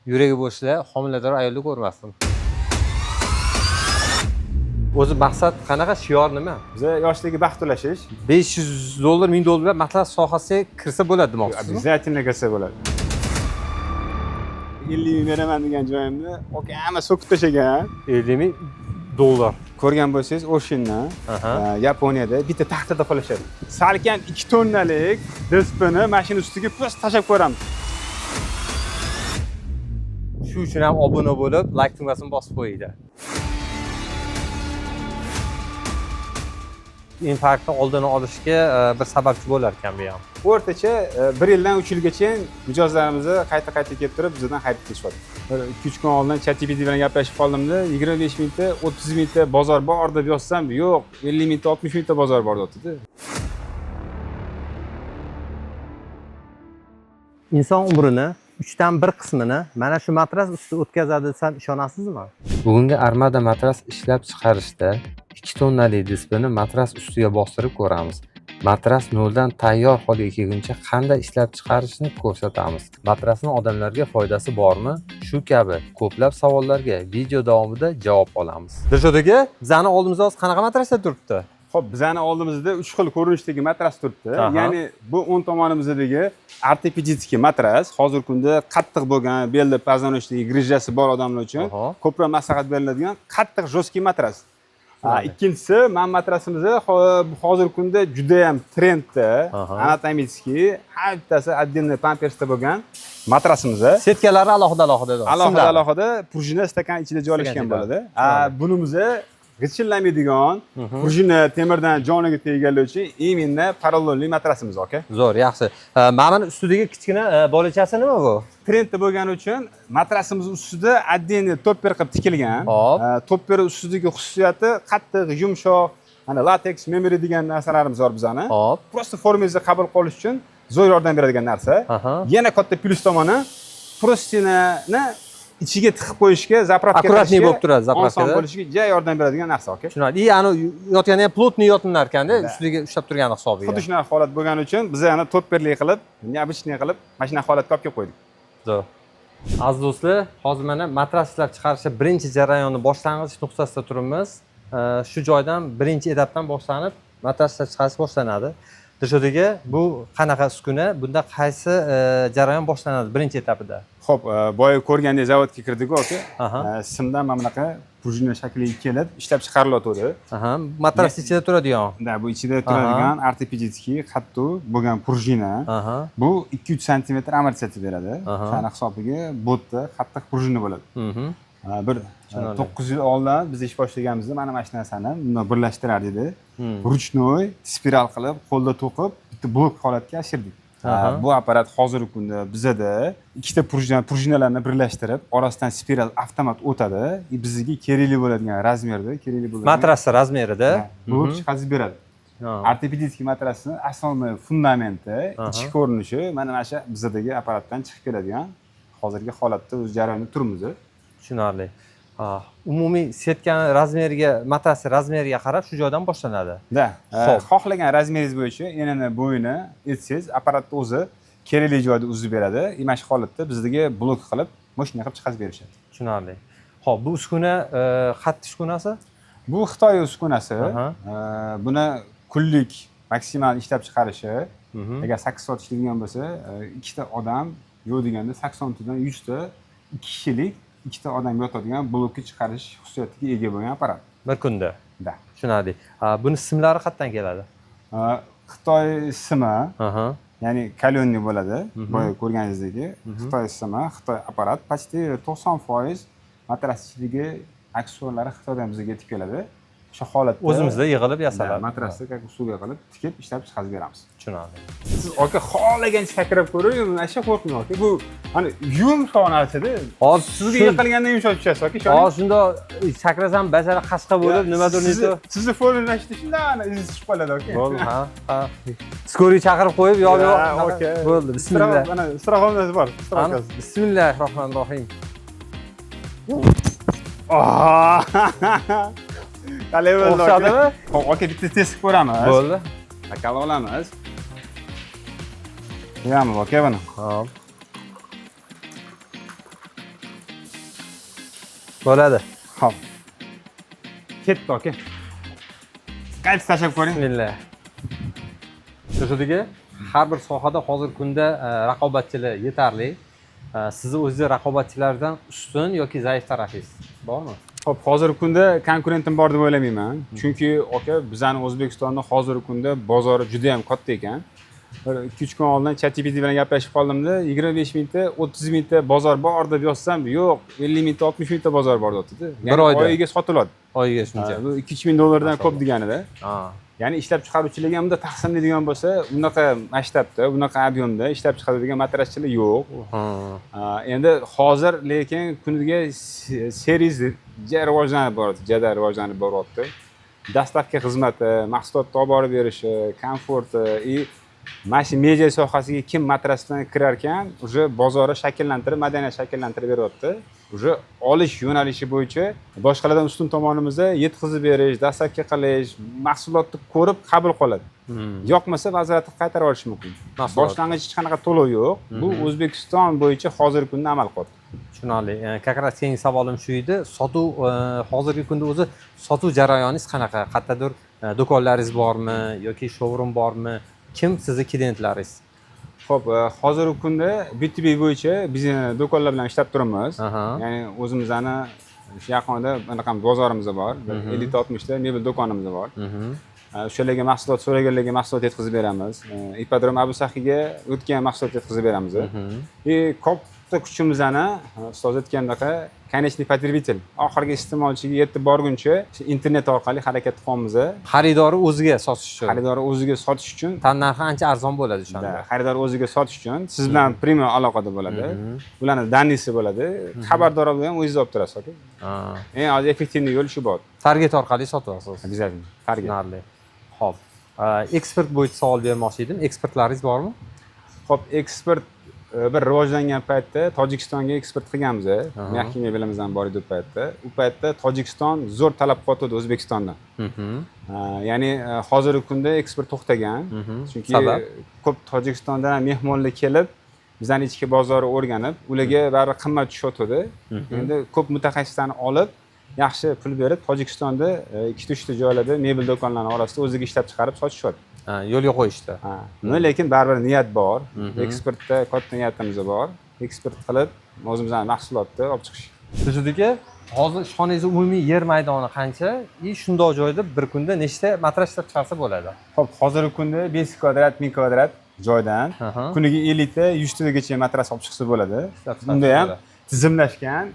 yuragi bo'shlar, homilador ayolni ko'rmasin. O'zi maqsad qanaqa, shior nima? Biza yoshdagi baxt ulashish. $500, $1000 matras sohasiga kirsa bo'ladi demoqchisiz? Обязательно kirsa bo'ladi. 50 ming beraman degan joyimni okama so'kib tashlagan. $50,000. Ko'rgan bo'lsangiz, Oshindan Yaponiyada bitta taxtada qolishadi. Salkam 2 tonnalik dispni mashina ustiga просто tashlab ko'ramiz. Shu uchun ham obuna bo'lib, like tugmasini bosib qo'yinglar. Infarktni oldini olishga bir sababchi bo'lar ekan bu ham. O'rtacha 1 yildan 3 yilgacha mijozlarimiz qayta kelib turib bizdan xarid qilishyapti. 2-3 kun oldin ChatGPT bilan gaplashib qoldimda, 25 mingta, 30 mingta bozor bor deb yozsam, yo'q, 50 mingta, 60 mingta bozor bor deyapti-da. Inson umrini 3dan 1 qismini mana shu matras ustida o'tkazadi desam ishonasizmi? Bugungi Armada matras ishlab chiqarishda 2 tonnali dispni matras ustiga bostirib ko'ramiz. Matras noldan tayyor holga kelguncha qanday ishlab chiqarishni ko'rsatamiz. Matrasning odamlarga foydasi bormi? Shu kabi ko'plab savollarga video davomida javob olamiz. Dilshod aka, bizning oldimizda hozir qanaqa matraslar turibdi? Xo'p, bizning oldimizda 3 xil ko'rinishdagi matras turibdi. Ya'ni bu o'ng tomonimizdagi ortopedический matras, hozirgi kunda qattiq bo'lgan, belda poznonochdagi grijasi bor odamlar uchun ko'proq maslahat beriladigan qattiq жесткий matras. Ikkinchisi, men matrasimizni hozirgi kunda juda ham trendda, anatomический, hammasi отдельный pampersda bo'lgan matrasimiz. Setkalari alohida prujina stakan ichida joylashgan bo'ladi. Bunimiz g'ijinlamaydigan, prujina temirdan joniga tegganlovchi именно parallelli matrasimiz, aka. Zo'r, yaxshi. Mana ustidagi kichkina bolachasi nima bu? Trendda bo'lgani uchun matrasimiz ustida отдельный topper qilib tikilgan. Topper ustidagi xususiyati qattiq, yumshoq, mana lateks, memory degan narsalarimiz bor bizani. Просто formangizni qabul qilish uchun zo'r yordam beradigan narsa. Yana katta plus tomoni prostinani ichiga tiqib qo'yishga, zapravka akkuratniy bo'lib turadi, zapravkada. Oson bo'lishiga juda yordam beradigan narsa, aka. Tushunarli. Ani yotgani ham plotniy yotinar ekanda, ustiga ushlab turgani hisobiga. Xuddi shunaqa holat bo'lgani uchun biz yana topperli qilib, neobычный qilib, mana shunaqa holatga olib kelib qo'ydik. Zo'r. Aziz do'stlar, hozir mana matras ishlab chiqarishning birinchi jarayoni boshlang'ich nuqtasida turibmiz. Shu joydan birinchi etapdan boshlanib matras ishlab chiqarish boshlanadi. Dilshod aka, bu qanaqa uskuna? Bunda qaysi jarayon boshlanadi birinchi etapida? Xo'p, boya ko'rgandek zavodga kirdik, aka. Simdan mana bunaqa prujina shakliga kelib ishlab chiqarilyotdi. Matras ichida turadigan. Bu ichida turadigan ortopedический qattiq bo'lgan prujina. Bu 2-3 sm amortizatsiya beradi. Shuni hisobiga botda qattiq prujina bo'ladi. Bir 9 yil oldin biz ish boshlaganimizda mana shu narsani bundan birlashtirar edi. Ruchnoy spiral qilib, qo'lda to'qib, bitta blok holatga ashirdik. Bu apparat hozirgi kunda bizada ikkita prujinalarni birlashtirib, orasidan spiral avtomat o'tadi. Bizga kerakli bo'ladigan razmerda, kerakli bo'ladigan matras razmerida blok chiqazib beradi. Ortopedический matrasning asosiy fundamenti, ichki ko'rinishi mana shu bizadagi apparatdan chiqib keladigan hozirgi holatda o'z jarayonida turibmiz. Tushunarli. Umumiy setkani razmeriga, matras razmeriga qarab shu joydan boshlanadi. Xohlagan razmeringiz bo'yicha enini bo'yini etsangiz, apparatni o'zi kerakli joyda uzib beradi. Mana shu holatda bizdagi blok qilib, mashina qilib chiqarib berishadi. Tushunarli. Xo'p, bu uskuna qat uskunasi? Bu Xitoy uskunasi. Buni kunlik maksimal ishlab chiqarishi, agar 8 soat ishlaydigan bo'lsa, ikkita odam yo'q deganda 80 tadan 100 ta 2 kishilik ikkita odam yotadigan blokni chiqarish xususiyatiga ega bo'lgan apparat. Bir kunda. Tushunarli. Buni simlari qayerdan keladi? Xitoy simi, ya'ni kalyonniy bo'ladi. Boya ko'rganingizdek, Xitoy simi, Xitoy apparat, почти 90% matras ichidagi aksessuarlari Xitoydan bizga yetib keladi. Shu holatda o'zimizda yig'ilib yasaladi. Matrasni как usulga qilib, tikib ishlab chiqarib beramiz. Tushunarli. Siz aka xohlagancha sakrab ko'ring, asha qo'rqmang aka. Bu hani yumshoq narsa-da. Hozir sizga yiqilganda yumshoq tushasiz aka. Hozir shunda sakrasam bashara qashqa bo'lib, nimadir nito. Sizni formulashda shundan izingiz chiqib qoladi aka. Bo'ldi, ha. Skoriy chaqirib qo'yib, yo'q. Bo'ldi. Bismillah. Mana strahonasi bor. Bismillahirrohmanirrohim. Qalay bo'ldi aka? Xo'p, aka bitta test ko'ramiz. Bo'ldi. Akal olamiz. Qo'yamiz aka buni. Xo'p. Bo'ladi. Xo'p. Ketdi aka. Qaytib tashlab ko'ring. Bismillah. Shudiga har bir sohada hozirgi kunda raqobatchilar yetarli. Sizni o'zingiz raqobatchilardan ustun yoki zaif tarafingiz bormi? Xo'p, hozirgi kunda konkurentim bor deb o'ylamayman. Chunki aka, bizning O'zbekistonda hozirgi kunda bozori juda ham katta ekan. Bir 2-3 kun oldin ChatGPT bilan gaplashib qoldimda, 25 mingta, 30 mingta bozor bor deb yozsam, yo'q, 50 mingta, 60 mingta bozor bor deyapti. Bir oyda oyiga sotiladi. Oyiga shuncha. Bu 2-3 ming dollardan ko'p deganida. Ha. Ya'ni ishlab chiqaruvchilarga ham taqsimlaydigan bo'lsa, unaqa masshtabda, unaqa ob'yomda ishlab chiqaradigan matraschilar yo'q. Endi hozir lekin kuniga series rivojlanib boryapti, jadal rivojlanib boryapti. Dastavka xizmati, mahsulotni olib borib berishi, komforti, mana shu media sohasiga kim matras bilan kirar ekan, уже bozori shakllantirib, madaniyat shakllantirib beryapti. Уже olish yo'nalishi bo'yicha boshqalardan ustun tomonimizda yetkazib berish, dastavka qilish, mahsulotni ko'rib qabul qiladi. Yoqmasa vaziyatni qaytarib olish mumkin. Boshlang'ich hech qanaqa to'lov yo'q. Bu O'zbekiston bo'yicha hozirgi kunda amal qilyapti. Tushunarli. Как раз keyingi savolim shu edi. Sotuv hozirgi kunda o'zi sotuv jarayoningiz qanaqa? Qayerdadir do'konlaringiz bormi yoki showroom bormi? Kim sizni klientlaringiz? Xo'p, hozirgi kunda B2B bo'yicha biz do'konlar bilan ishlab turamiz. Ya'ni o'zimizning shu yaqinda anaqa bozorimiz bor. 50-60 ta mebel do'konimiz bor. O'shalarga mahsulot so'raganlarga mahsulot yetkazib beramiz. Ipodrom Abu Saxiga o'tgan mahsulot yetkazib beramiz. Katta kuchimizni ustoz aytgandek, konечный потребитель, oxirgi iste'molchiga yetib borguncha internet orqali harakat qilamiz. Xaridori o'ziga sotish uchun. Xaridori o'ziga sotish uchun Tannarxi ancha arzon bo'ladi o'shanda. Xaridor o'ziga sotish uchun siz bilan primo aloqada bo'ladi. Ularning danisi bo'ladi. Xabardorlar ham o'zingiz olib turasiz. Eng oz effektivniy yo'l shu bor. Target orqali sotyapsiz. Обязательно. Target. Xo'p. Eksport bo'yicha savol bermoqchi edim. Eksportlaringiz bormi? Xo'p, eksport bir rivojlangan paytda Tojikistonga eksport qilganmiz. Mehki mebelimizdan bor edi u paytda. U paytda Tojikiston zo'r talab qilyapti O'zbekistondan. Ya'ni hozirgi kunda eksport to'xtagan. Chunki ko'p Tojikistondan mehmonlar kelib, bizning ichki bozorni o'rganib, ularga baribir qimmat tushyapti. Endi ko'p mutaxassislarni olib, yaxshi pul berib Tojikistonda 2-3 ta joylarda mebel do'konlarining orasida o'ziga ishlab chiqarib sotishyapti. Yo'lga qo'yishdi. Lekin baribir niyat bor. Eksportda katta niyatimiz bor. Eksport qilib, o'zimizning mahsulotni olib chiqish. Sizga hozir ishxonangizning umumiy yer maydoni qancha? Shundoq joyda bir kunda nechta matras ishlab chiqarsa bo'ladi? Xo'p, hozirgi kunda 5 kvadrat, 1000 kvadrat joydan kuniga 50 ta, 100 tagacha matras olib chiqsa bo'ladi. Bunda ham tizimlashgan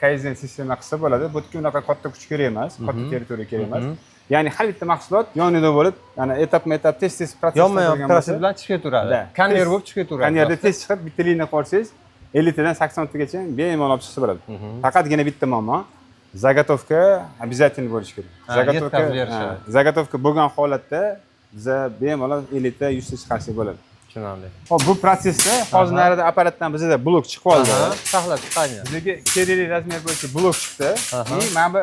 kayzen sistema qilsa bo'ladi. Bu yerga unaqa katta kuch kerak emas, katta territoriya kerak emas. Ya'ni har bitta mahsulot yonida bo'lib, yana etap-etap tez-tez protsess yonma-yon protsess bilan chiqib turadi. Konveyer bo'lib chiqib turadi. Konveyerda tez chiqib, bitta liniya qolsangiz, 50 tadan 80 tagacha bemalol olib chiqsa bo'ladi. Faqatgina bitta muammo, zagotovka обязательно bo'lishi kerak. Zagotovka bo'lgan holatda biza bemalol 50 ta, 100 ta chiqarsak bo'ladi. Tushunarli. Hop, bu protsessda hozir narida apparatdan bizda blok chiqib qoldi. Saqlab chiqadi. Bizga kerakli razmer bo'yicha blok chiqdi. Mana bu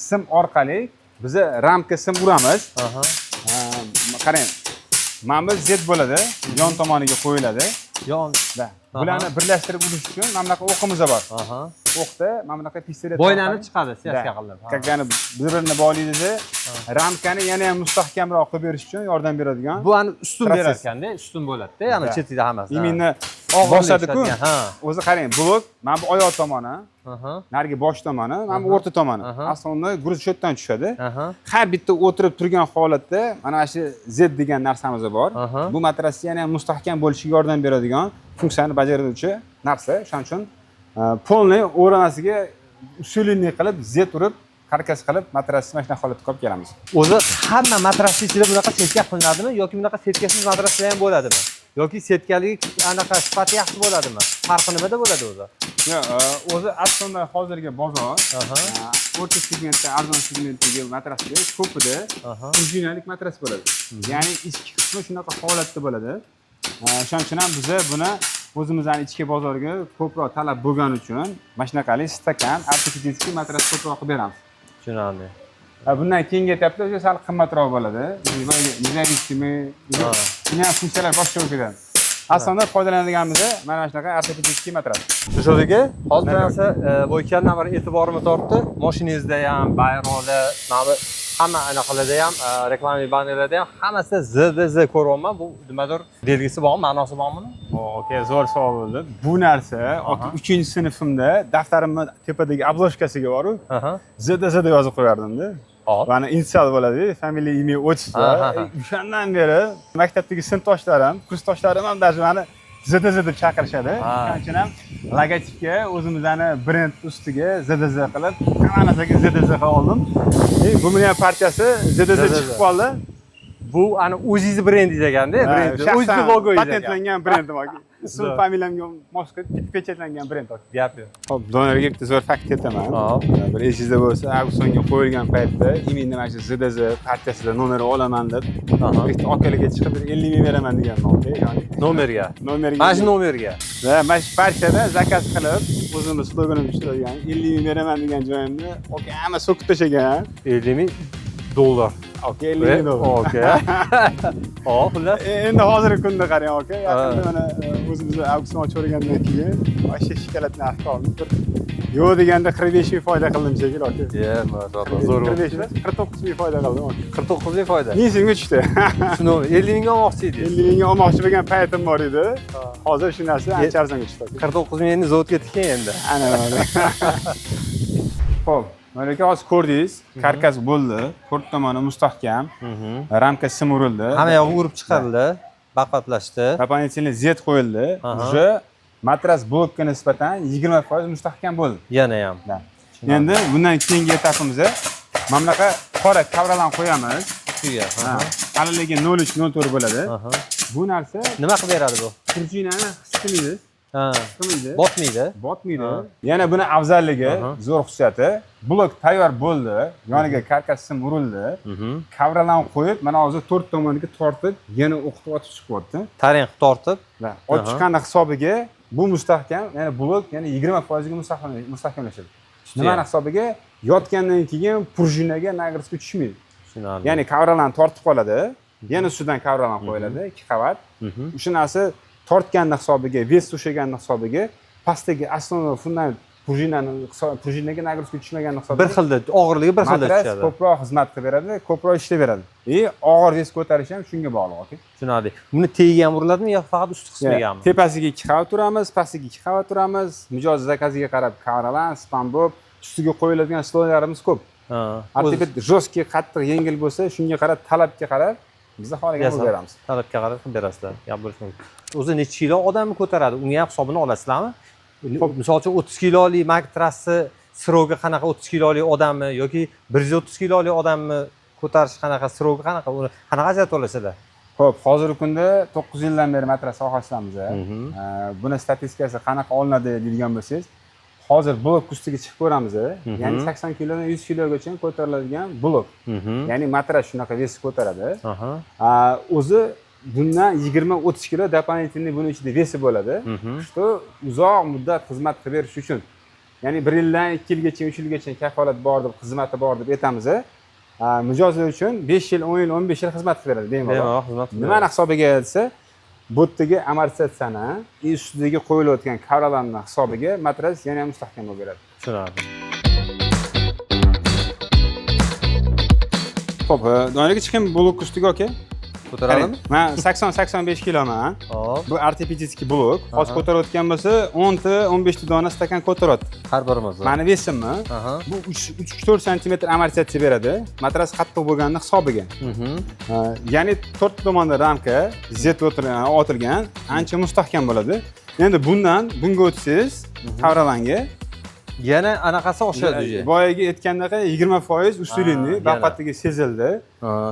sim orqali biz ramka sim uramiz. Qarang. Mana bu Z bo'ladi, yon tomoniga qo'yiladi. Yonda. Bularni birlashtirib urish uchun mana bunaqa o'qimiz bor. O'qda mana bunaqa pistolet bo'ylanib chiqadi, siyaska qilib. Ya'ni bir-birini bog'laydida ramkani yana ham mustahkamroq qilib berish uchun yordam beradigan. Bu ani ustun berar ekanda, ustun bo'ladi-da, ya'ni chetida hammasi. Imini bosadi-ku. O'zi qarang, blok mana bu oyoq tomoni, narigi bosh tomoni, mana bu o'rta tomoni. Aslida gruz shu yerdan tushadi. Har bitta o'tirib turgan holatda mana shu Z degan narsamiz bor. Bu matrasni yana ham mustahkam bo'lishiga yordam beradigan funksiyani bajaruvchi narsa. Shuning uchun polniy o'ranasiga usulini qilib Z urib, karkas qilib matrasni mana shunday holatga olib kelamiz. O'zi hamma matrasning ichida bunaqa setka qilinadimi yoki bunaqa setkasiz matraslar ham bo'ladimi? Yoki setkaligi anaqa sifati yaxshi bo'ladimi? Farqi nimada bo'ladi o'zi? Yo'q, o'zi aslida hozirgi bozor o'rta segmentda, arzon segmentdagi matraslar ko'pida prujinalik matras bo'ladi. Ya'ni ichki qismi shunaqa holatda bo'ladi. Shuning uchun ham biz buni o'zimizning ichki bozorga ko'proq talab bo'lgani uchun mana shunaqalik stakan, ortopedический matras ko'proq qilib beramiz. Tushunarli. Bundan keyingi etapda o'zi sal qimmatroq bo'ladi. Nizavistimi, yana funksiyalar boshqa bo'lib ketadi. aslida foydalanadiganimiz mana shunaqa ortopedический matras. Dilshod aka, hozir narsa bo'ykandan bir e'tiborimni tortdi. Mashinangizda ham, bayroqda, mana hamma anaqalarda ham, reklama bannerlarda ham hammasida ZDZ ko'ryapman. Bu nimadir belgisi bormi, ma'nosi bormi? Okey, zo'r savol bo'ldi. Bu narsa 3-sinfimda daftarimni tepadagi obложкасiga boru ZDZ deb yozib qo'yardim-da. Mana initial bo'ladi, familiya, imya, отчество. O'shandan beri maktabdagi sinfdoshlarim, kursdoshlarim ham даже mani ZDZ deb chaqirishadi. Shuning uchun ham logotipga o'zimizni brend ustiga ZDZ qilib, hamma narsaga ZDZ qilib oldim. Bu meni partiyasi ZDZ chiqib qoldi. Bu ana o'zingiz brendingiz ekanda, brend. O'zingiz logoyingiz. Patentlangan brendim yoki. Ism familiyamga mos pechatlangan brend. Gap yo'q. Xo'p, donorga bitta zo'r fakt aytaman. Bir esingizda bo'lsa, auksionga qo'yilgan paytda imenni mana shu ZDZ partiyasida nomer olaman deb, bitta okalarga chiqib 50 ming beraman degan okey, ya'ni nomerga. Mana shu nomerga. Va mana shu partiyada zakaz qilib, o'zimiz sloganimiz ishtirgan 50 ming beraman degan joyimda okey, hamma so'kib tashagan. 50 ming dollar. Okey, 50 ming dollar. Okey. Hop, xullas. Endi hozirgi kunda qarang, okey. Yaqinda mana o'zimiz auksion ochirgandan keyin vashshe shikolat narxi oldik. Yo'q deganda 45 ming foyda qildim shekilli, okey. Maşallah, zo'r. 49 ming foyda qildim, okey. 49 ming foyda. Mingga tushdi. Shuni 50 mingga olmoqchi edingiz. 50 mingga olmoqchi bo'lgan paytim bor edi. Hozir shu narsa ancha arzonga tushdi. 49 ming endi zavodga tiking endi. Ana mana. Xo'p, mana hozir ko'rdingiz, karkas bo'ldi, to'rt tomoni mustahkam, ramka simurildi. Hamma yog'i urib chiqarildi, baqatlashdi. Дополнительный Z qo'yildi. Уже matras blokka nisbatan 20% mustahkam bo'ldi. Yana ham. Endi bundan keyingi etapimizda mana bunaqa qora kavralarni qo'yamiz. Ustiga. Qalinligi 0.3-0.4 bo'ladi. Bu narsa nima qilib beradi bu? Prujinani his qilmaydi. Botmaydi. Botmaydi. Yana buni afzalligi, zo'r xususiyati, blok tayyor bo'ldi, yoniga karkas sim urildi. Kavralarni qo'yib, mana hozir to'rt tomoniga tortib, yana o'qitib otib chiqyapti. Tarang tortib, otib chiqqani hisobiga bu mustahkam, ya'ni blok yana 20% ga mustahkamlashadi. Nimani hisobiga? Yotgandan keyin prujinaga nagruzka tushmaydi. Tushunarli. Ya'ni kavralarni tortib qoladi, yana ustidan kavralarni qo'yiladi, 2 qavat. O'sha narsa tortganning hisobiga, ves to'shaganning hisobiga pastdagi основной fundament prujinaga nagruzka tushmaganning hisobiga bir xilda og'irligi bir xilda tushadi. Ko'proq xizmat qilib beradi, ko'proq ishlab beradi. Og'ir ves ko'tarish ham shunga bog'liq, okey. Tushunarli. Buni tegiga ham uriladimi yo faqat ust qismigami? Tepasiga 2 qavat turamiz, pastiga 2 qavat turamiz. Mijoz zakaziga qarab kavralar, spanbob, ustiga qo'yiladigan slojlarimiz ko'p. Ortoped jostki, qattiq, yengil bo'lsa, shunga qarab, talabga qarab biz xohlagan qilib beramiz. Talabga qarab qilib berasizlar. Gap bo'lishi mumkin. O'zi necha kilo odamni ko'taradi? Unga ham hisobini olasizlarmi? Misol uchun 30 kilolik matrasni sirovga qanaqa 30 kilolik odammi yoki 130 kilolik odammi ko'tarish qanaqa, sirovga qanaqa, uni qanaqa ajratib olasizlar? Xo'p, hozirgi kunda 9 yildan beri matras sohasidamiz. Buni statistikasi qanaqa olinadi deydigan bo'lsangiz, hozir blok ustiga chiqib ko'ramiz. Ya'ni 80 kilodan 100 kilogacha ko'tariladigan blok. Ya'ni matras shunaqa vesi ko'taradi. O'zi bundan 20-30 kilo дополнительный buning ichida vesi bo'ladi. Что uzoq muddat xizmat qilib berish uchun. Ya'ni 1 yildan 2 yilgacha, 3 yilgacha kafolat bor deb, xizmati bor deb aytamiz. Mijozlar uchun 5 yil, 10 yil, 15 yil xizmat qilib beradi, bemalol. Nima hisobiga desa, bu yerdagi amortizatsiyani, ustidagi qo'yilayotgan kavralarning hisobiga matras yana ham mustahkam bo'lib beradi. Tushunarli. Xo'p, donaga chiqim blok ustiga aka. Ko'taradimi? Men 80-85 kiloman. Bu ortopedический blok. Hozir ko'tarayotgan bo'lsa, 10 ta, 15 ta dona stakan ko'taradi. Har birimiz. Mani vesimmi? Bu 3-4 sm amortizatsiya beradi. Matras qattiq bo'lganning hisobiga. Ya'ni 4 tomonda ramka Z otilgan, ancha mustahkam bo'ladi. Endi bunga o'tsangiz, qavralanga yana anaqasi oshadi. Boyaga aytgandek 20% ustunlikni baqatiga sezildi.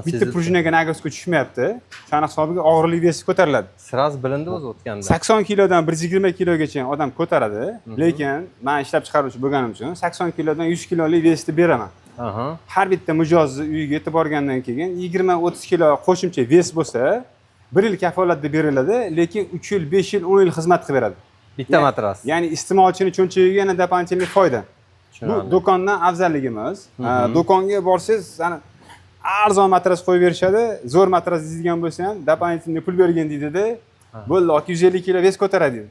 Bitta prujinaga nagruzka tushmayapti. Shuni hisobiga og'irlik vesi ko'tariladi. Sraz bilindi o'zi o'tganda. 80 kilodan 120 kilogacha odam ko'taradi, lekin men ishlab chiqaruvchi bo'lganim uchun 80 kilodan 100 kilolik vesni beraman. Har bitta mijozni uyiga yetib borgandan keyin 20-30 kilo qo'shimcha ves bo'lsa, 1 yil kafolatda beriladi, lekin 3 yil, 5 yil, 10 yil xizmat qilib beradi. Bitta matras. Ya'ni iste'molchini cho'nchagiga yana doполнительный foyda. Bu do'kondan afzalligimiz. Do'konga borsangiz, ana arzon matras qo'yib berishadi. Zo'r matras izlagan bo'lsa ham doполнительный pul bergin deydi-da. bo'ldi aka 150 kilo vес ko'taradi.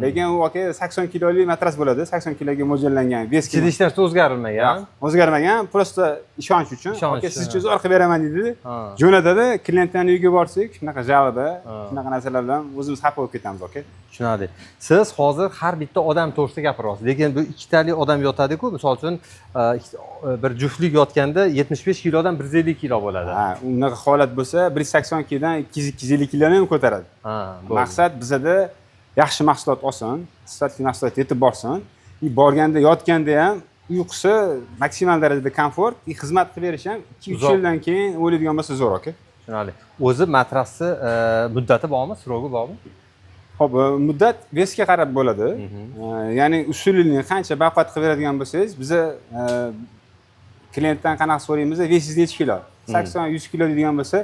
Lekin u aka 80 kilolik matras bo'ladi, 80 kiloga mo'ljallangan vес. Ichida hech narsa o'zgarmagan. O'zgarmagan, prosta ishonch uchun. Aka siz uchun zo'r qilib beraman dedi. Jo'natadi, klientlarning uyiga borsak, shunaqa jalba, shunaqa narsalar bilan o'zimiz xafa bo'lib ketamiz aka. Tushunadi. Siz hozir har bitta odam to'g'risida gapiryapsiz, lekin bu ikkitali odam yotadi-ku, misol uchun bir juftlik yotganda 75 kilodan 150 kilo bo'ladi. Ha, unaqa holat bo'lsa 180 kilodan 200-250 kiloni ham ko'taradi. Maqsad bizada yaxshi mahsulot olsin, sifatli mahsulot yetib borsin, borganda yotganda ham uyqusi maksimal darajada komfort, xizmat qilib berish ham 2-3 yildan keyin o'ylaydigan bo'lsa zo'r aka. Tushunadi. O'zi matrasni muddati bormi, srogi bormi? Xo'p, muddat vesga qarab bo'ladi. Ya'ni usulini qancha baquvvat qilib beradigan bo'lsangiz, biza klientdan qanaqa so'raymiz, vesingiz necha kilo? 80-100 kilo deydigan bo'lsa,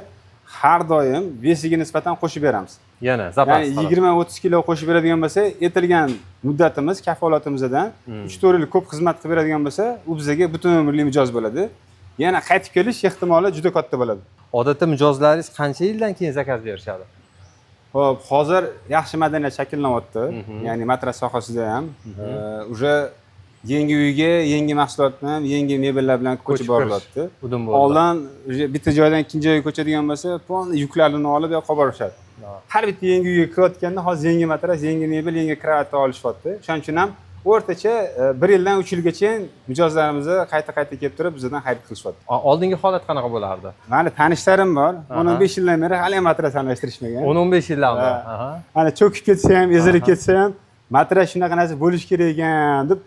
har doim vesiga nisbatan qo'shib beramiz. Yana zapas. Ya'ni 20-30 kilo qo'shib beradigan bo'lsa, aytilgan muddatimiz, kafolatimizdan 3-4 yil ko'p xizmat qilib beradigan bo'lsa, u bizga butun umrlik mijoz bo'ladi. Yana qaytib kelish ehtimoli juda katta bo'ladi. Odatda mijozlaringiz qancha yildan keyin zakaz berishadi? Xo'p, hozir yaxshi madaniyat shakllanyapti. Ya'ni matras sohasida ham уже yangi uyga, yangi mahsulotlar, yangi mebellar bilan ko'chib borilyapti. Oldin bitta joydan ikkinchi joyga ko'chadigan bo'lsa, polni yuklarini olib yoqqa borishadi. Har bitta yangi uyga kirayotganda hozir yangi matras, yangi mebel, yangi kravat olishyapti. Shuning uchun ham o'rtacha 1 yildan 3 yilgacha mijozlarimiz qayta-qayta kelib turib bizdan xarid qilishyapti. Oldingi holat qanaqa bo'lardi? Mani tanishlarim bor. 10-15 yildan beri hali ham matras almashtirishmagan. 10-15 yildan beri. Mana cho'kib ketsa ham, ezilib ketsa ham, matras shunaqa narsa bo'lish kerak ekan deb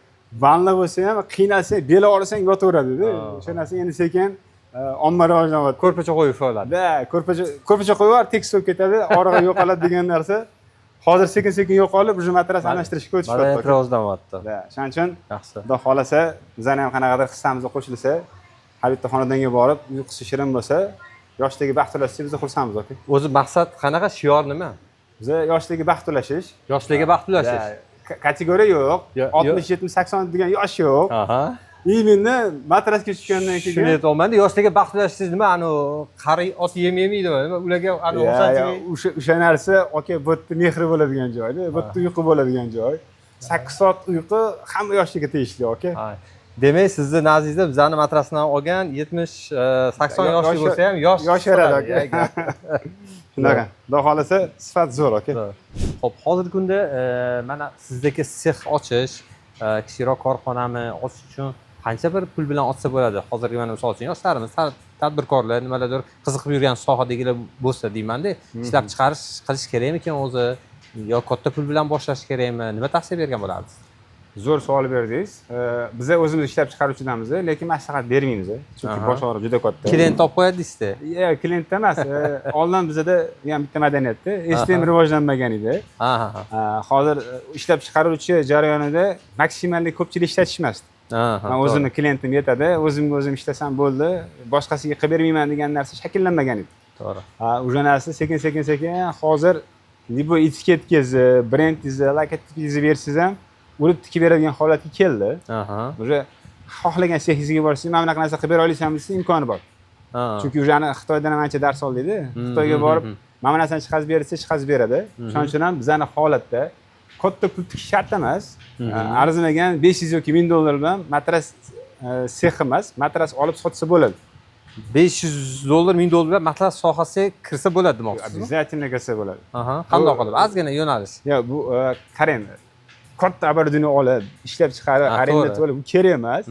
vanna bo'lsa ham qiynalsa, bel og'risang yotaveradi-da. O'sha narsa endi sekin omma rivojlanyapti. Ko'rpacha qo'yib bo'ladi. Da, ko'rpacha qo'yib, tekis bo'lib ketadi, og'rig'i yo'qoladi degan narsa hozir sekin-sekin yo'qolib, bu matras almashtirishga o'tishyapti. Mana rivojlanyapti. Da, shuning uchun yaxshi. Xudo xolasa, bizani ham qanaqadir hissamizga qo'shilsa, har bitta xonadonga borib, uyqusi shirin bo'lsa, yoshdagi baxt ulashsa biz xursandmiz aka. O'zi maqsad qanaqa, shior nima? Biz yoshdagi baxt ulashish. Yoshdagi baxt ulashish. Kategoriya yo'q. 60, 70, 80 degan yosh yo'q. Именно matrasga tushgandan keyin shuni aytolmanda, yoshdagi baxt ulashingiz nima? Qari ot yemaydi, ularga o'sha narsa aka bu yerda mehr bo'ladigan joy, bu yerda uyqu bo'ladigan joy. 8 soat uyqu hamma yoshliga tegishli aka. Demak, sizni nazingizda bizani matrasdan olgan 70-80 yoshli bo'lsa ham yosharadi aka. Shunaqa. Xudo xolasa sifat zo'r aka. Xo'p, hozirgi kunda mana sizdagi sex ochish, kichikroq korxonani ochish uchun qancha bir pul bilan ochsa bo'ladi? Hozirgi mana misol uchun yoshlarimiz, tadbirkorlar, nimalardir qiziqib yurgan sohadagilar bo'lsa deyman-da, ishlab chiqarish qilish kerakmikan o'zi yo katta pul bilan boshlash kerakmi? Nima tavsiya bergan bo'larsiz? Zo'r savol berdingiz. Biz o'zimiz ishlab chiqaruvchidamiz, lekin maslahat bermaymiz. Chunki bosh og'riq juda katta. Klient topib qo'yadi deysiz-da. Yo'q, klient emas. Oldin bizada ham bitta madaniyatda STM rivojlanmagan edi. Hozir ishlab chiqaruvchi jarayonida maksimalli ko'pchilik ishlatishmasdi. Men o'zimni klientim yetadi, o'zimga o'zim ishlasam bo'ldi, boshqasiga qilib bermayman degan narsa shakllanmagan edi. To'g'ri. O'sha narsa sekin hozir bu etiketkingizni, brendingizni, logotifingizni bersangiz ham urib tikib beradigan holatga keldi. O'sha xohlagan sexingizga borsangiz, mana bunaqa narsa qilib bera olasizmi desa imkoni bor. Chunki o'shani Xitoydan ham ancha dars oldik-da. Xitoyga borib, mana bu narsani chiqarib bersa, chiqarib beradi. Shuning uchun ham bizani holatda katta pul tikish shart emas. Arzimagan 500 yoki 1000 dollar bilan matras sex emas, matras olib sotsa bo'ladi. 500 dollar, 1000 dollar bilan matras sohasiga kirsa bo'ladi demoqchisiz? Обязательно kirsa bo'ladi. Qanday qilib? Ozgina yo'nalish. Yo'q, bu qarang. Katta obordini olib, ishlab chiqarib, arendovat bo'lib kerak emas.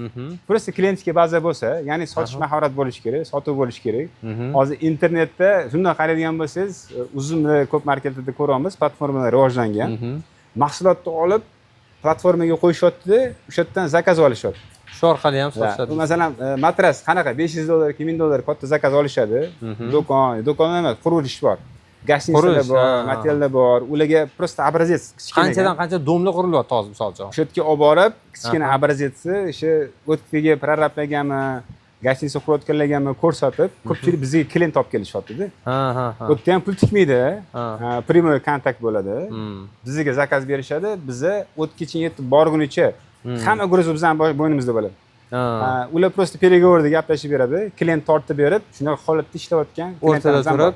Просто klientga baza bo'lsa, ya'ni sotish mahorat bo'lishi kerak, sotuv bo'lishi kerak. Hozir internetda shunday qaraydigan bo'lsangiz, uzumni ko'p marketlarda ko'ramiz, platformalar rivojlangan. Mahsulotni olib platformaga qo'yishyapti-da, o'sha yerdan zakaz olishyapti. Shu orqali ham sotishadi. Masalan, matras qanaqa 500 dollar, 1000 dollar katta zakaz olishadi. Do'kon emas, qurilish bor. Gashnisalar bor, materiallar bor. Ularga prosta obrazets kichkina. Qancha domla qurilyapti hozir misol uchun. O'sha yerga olib borib, kichkina obrazetsni o'sha o'tkiga prorablaganmi, gashnisa qurayotganlarga ko'rsatib, ko'pchilik bizga klient olib kelishyapti-da. Bu yerda ham pul tikmaydi. Primoy kontakt bo'ladi. Bizga zakaz berishadi, biza o'tkiga yetib borgunicha hamma guruh bizning bo'ynimizda bo'ladi. Ular prosta переговорda gaplashib beradi, klient tortib berib, shunaqa holatda ishlayotgan o'rtada turib,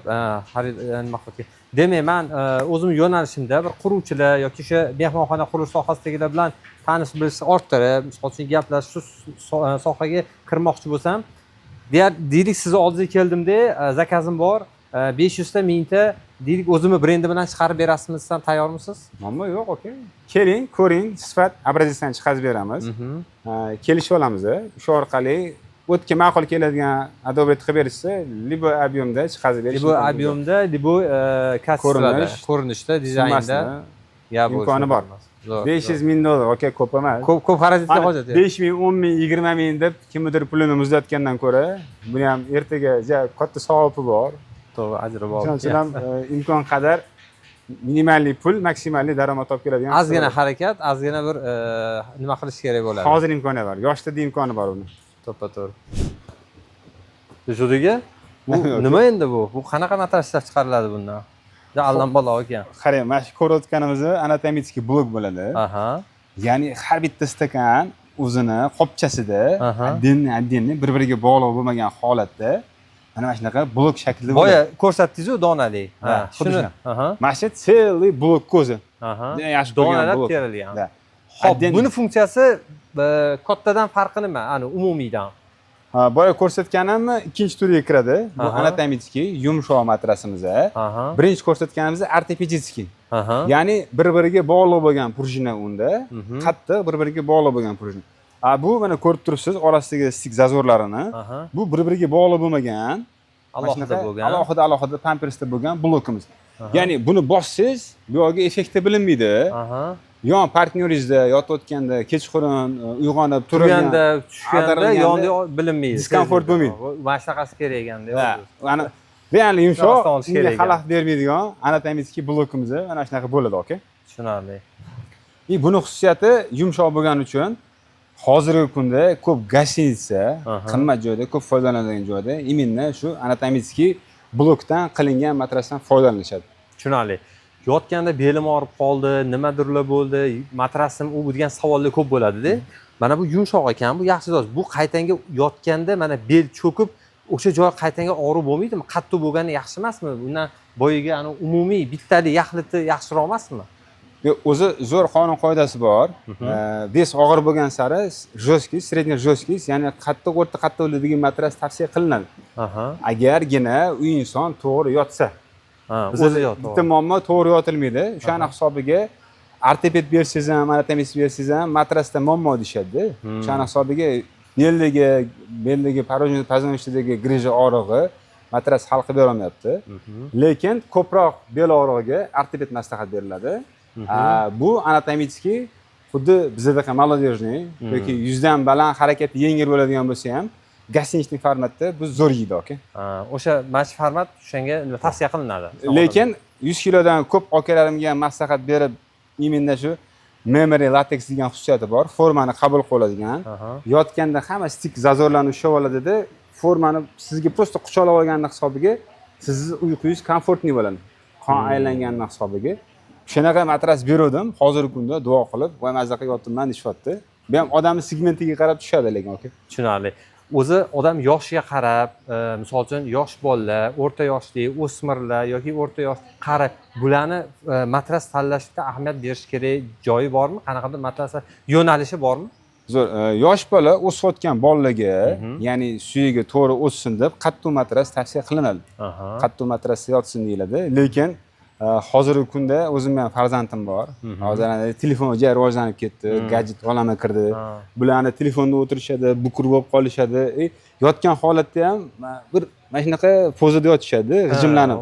nima qilib. demak men o'zim yo'nalishimda bir quruvchilar yoki o'sha mehmonxona qurish sohasidagilar bilan tanish bilish orttirib, misol uchun gaplashish shu sohaga kirmoqchi bo'lsam, deylik sizni oldingizga keldimda, zakazim bor, 500 ta, 1000 ta deylik o'zimni brendi bilan chiqarib berasizmi desam, tayyormisiz? Muammo yo'q, okey. Keling, ko'ring, sifat obrazetsdan chiqarib beramiz. Kelishib olamiz. Shu orqali o'tga ma'qul keladigan adobet qilib berishsa, libo объемda chiqarib berish. Libo объемda, libo kassada, ko'rinishda, dizaynda imkoni bor. $500,000, okey, ko'p emas. Ko'p xarajatga hojat yo'q. 5,000, 10,000, 20,000 deb kimnidir pulini muzlatgandan ko'ra, buni ham ertaga katta savobi bor. To'g'ri, ajri bor. Shuning uchun ham imkon qadar minimalli pul, maksimalli daromad topib keladigan. Ozgina harakat, ozgina bir nima qilish kerak bo'ladi. Hozir imkoni bor, yoshlarda imkoni bor uni. To'ppa-to'g'ri. Judiga, bu nima endi bu? Bu qanaqa matras ishlab chiqariladi bundan? Allambalo ekan. Qarang, mana shu ko'rayotganimiz anatomический blok bo'ladi. Aha. Ya'ni har bitta stakan o'zini qopchasida addinni bir-biriga bog'liq bo'lmagan holatda mana shunaqa blok shaklida bo'ladi. Boya ko'rsatdingiz-ku donali. Ha, shuni. Mana shu целый blok ko'zi. Yaxshi donalab terilgan. Xo'p, buni funksiyasi kattadan farqi nima? Ani umumiydan. Boya ko'rsatganimni ikkinchi turiga kiradi. Bu anatomический yumshoq matrasimiz. Birinchi ko'rsatganimiz ortopedический. Ya'ni bir-biriga bog'liq bo'lgan prujina unda, qattiq bir-biriga bog'liq bo'lgan prujina. Bu mana ko'rib turibsiz, orasidagi stik zazorlarini. Bu bir-biriga bog'liq bo'lmagan, alohida pampersda bo'lgan blokimiz. Ya'ni buni bossangiz, bu yerga effekti bilinmaydi. Yon partnyoringizda yotayotganda, kechqurun uyg'onib turganda, tushganda yondi bilinmaydi. Diskomfort bo'lmaydi. Mana shunaqasi kerak ekanda. Ana real yumshoq, unga xalaqit bermaydigan anatomический blokimiz mana shunaqa bo'ladi, okey? Tushunarli. Buni xususiyati yumshoq bo'lgani uchun hozirgi kunda ko'p gостиница, qimmat joyda, ko'p foydalanadigan joyda именно shu anatomический blokdan qilingan matrasdan foydalanishadi. Tushunarli. Yotganda belim og'rib qoldi, nimadirlar bo'ldi, matrasim u degan savollar ko'p bo'ladi-da. Mana bu yumshoq ekan, bu yaxshi doz. Bu qaytanga yotganda mana bel cho'kib, o'sha joy qaytanga og'riq bo'lmaydimi? Qattiq bo'lgani yaxshi emasmi? Bundan boyiga ani umumiy bittalik yaxliti yaxshiroq emasmi? O'zi zo'r qonun qoidasi bor. Bes og'ir bo'lgan sari жесткий, средний жесткий, ya'ni qattiq o'rta qattiqlikdagi matras tavsiya qilinadi. Agargina u inson to'g'ri yotsa. O'zi bitta muammo to'g'ri yotilmaydi. O'shani hisobiga ortoped bersangiz ham, anatomist bersangiz ham matrasda muammo deyishadi. O'shani hisobiga beldagi позвоночниктagi grija og'rig'i matras hal qilib bera olmayapti. Lekin ko'proq bel og'rig'iga ortoped maslahat beriladi. Bu anatomический xuddi bizda молодежный yoki 100 dan baland harakati yengil bo'ladigan bo'lsa ham гостиничный formatda bu zo'r yeydi, okey? O'sha mana format o'shanga tavsiya qilinadi. Lekin 100 kilodan ko'p akalarimga maslahat berib, именно shu memory latex degan xususiyati bor, formani qabul qiladigan. Yotganda hamma stik zazorlarni ushlab oladida, formani sizga prosta quchoqlab olganning hisobiga sizni uyqungiz komfortli bo'ladi. Qon aylanganning hisobiga. Shunaqa matras berdim, hozirgi kunda duo qilib, voy mazza qilib yotibman deyapti. Bu ham odamning segmentiga qarab tushadi lekin, okey? Tushunarli. O'zi odam yoshiga qarab, misol uchun yosh bolalar, o'rta yoshli, o'smirlar yoki o'rta yosh qarab, bularni matras tanlashda ahamiyat berish kerak joyi bormi? Qanaqadir matraslar yo'nalishi bormi? Zo'r, yosh bola o'sayotgan bolalarga, ya'ni suyiga to'g'ri o'tsin deb qattiq matras tavsiya qilinadi. Qattiq matrasda yotsin deyiladi, lekin hozirgi kunda o'zimning ham farzandim bor. Hozir telefon juda rivojlanib ketdi, gadjet olami kirdi. Bularni telefonda o'tirishadi, bukur bo'lib qolishadi. Yotgan holatda ham bir mana shunaqa pozada yotishadi, g'ijimlanib.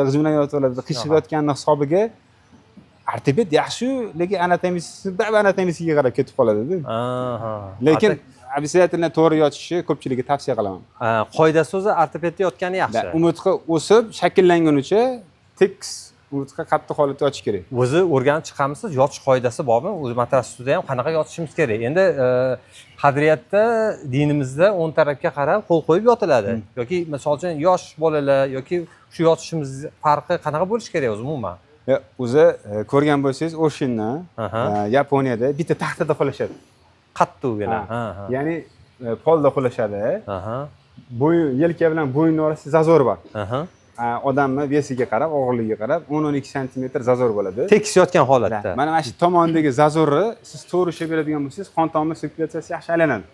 G'ijimlanib yotib, qishib yotganning hisobiga ortoped yaxshi, lekin anatomisiga qarab ketib qoladi-da. Lekin обязательно to'g'ri yotishni ko'pchilikka tavsiya qilaman. Qoidasi o'zi ortopedda yotgani yaxshi. Umurtqa o'sib, shakllangunicha tekis umurtqa qattiq holatda yotish kerak. O'zi o'rganib chiqamisiz, yotish qoidasi bormi? O'zi matras ustida ham qanaqa yotishimiz kerak? Endi qadriyatda dinimizda o'ng tarafga qarab qo'l qo'yib yotiladi. Yoki misol uchun yosh bolalar yoki shu yotishimiz farqi qanaqa bo'lishi kerak o'zi umuman? O'zi ko'rgan bo'lsangiz, Oshinni Yaponiyada bitta taxtada qolishadi. Qattiqgina. Ya'ni polda qolishadi. Bo'yin, yelka bilan bo'yin orasida zazor bor. odamni vesiga qarab, og'irligiga qarab 10-12 santimetr zazor bo'ladi. Tekis yotgan holatda. Mana shu tomondagi zazorni siz to'g'ri ushlab beradigan bo'lsangiz, qon tomir sirkulyatsiyasi yaxshi aylanadi.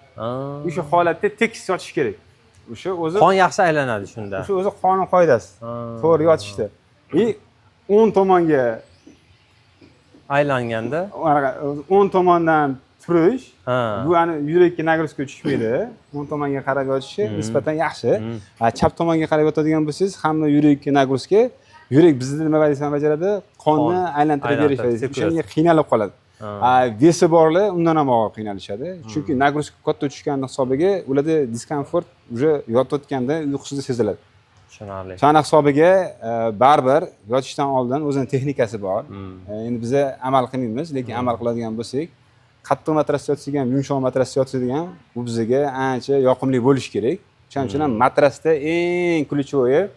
O'sha holatda tekis yotish kerak. O'sha o'zi qon yaxshi aylanadi shunda. O'sha o'zi qonun qoidasi. To'g'ri yotishda. 10 tomonga aylanganda 10 tomondan turish, bu ani yurakka nagruska tushmaydi. 10 tomonga qarab yotishi nisbatan yaxshi. Chap tomonga qarab yotadigan bo'lsangiz, hamma yurakka nagruska, yurak bizda nima vazifani bajaradi? Qonni aylantirib berish vazifasi. O'shanga qiynalib qoladi. Vesi borlar undan ham og'ir qiynalishadi. Chunki nagruska katta tushgani hisobiga ularda diskomfort уже yotayotganda uyqusida seziladi. Tushunarli. Shana hisobiga baribir yotishdan oldin o'zining texnikasi bor. Endi biz amal qilmaymiz, lekin amal qiladigan bo'lsak, qattiq matrasda yotsak ham, yumshoq matrasda yotsak ham bu bizga ancha yoqimli bo'lishi kerak. Shuning uchun ham matrasda eng ключевой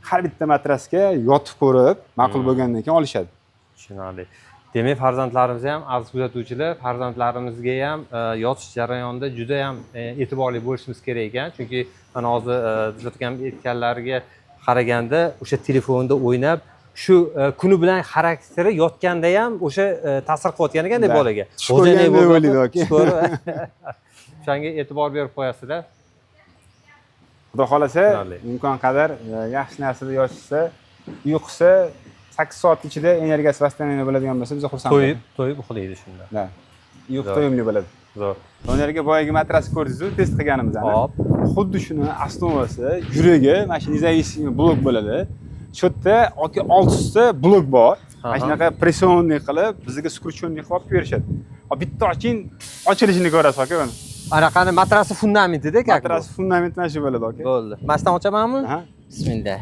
har bitta matrasga yotib ko'rib, ma'qul bo'lgandan keyin olishadi. Tushunarli. Demak, farzandlarimiz ham, aziz kuzatuvchilar, farzandlarimizga ham yotish jarayonida juda ham e'tiborli bo'lishimiz kerak ekan. Chunki mana hozir tuzatgan aytganlariga qaraganda, o'sha telefonda o'ynab, shu kuni bilan xarakteri yotganda ham o'sha ta'sir qilayotgan ekanda bolaga. O'zini o'ylaydi yoki. O'shanga e'tibor berib qo'yasizlar. Xudo xolasa, imkon qadar yaxshi narsada yotishsa, uyqusi 8 soat ichida energiyasi восстановление bo'ladigan bo'lsa, biz xursand bo'lamiz. To'yib uxlaydi shunda. Da. Uyqu to'yimli bo'ladi. Zo'r. O'nerga boyagi matras ko'rdingiz-ku, test qilganimizdan. Hop. Xuddi shuni osnovasi, yuragi, mana shu независимый blok bo'ladi. Shu yerda yoki oltita blok bor. Mana shunaqa pressionniy qilib, bizga skruchonniy qilib berishadi. Bitta oching, ochilishini ko'rasiz aka buni. Anaqani matrasi fundamentida kak. Matras fundamenti mana shu bo'ladi aka. Bo'ldi. Masdan ochamanmi? Ha. Bismillah.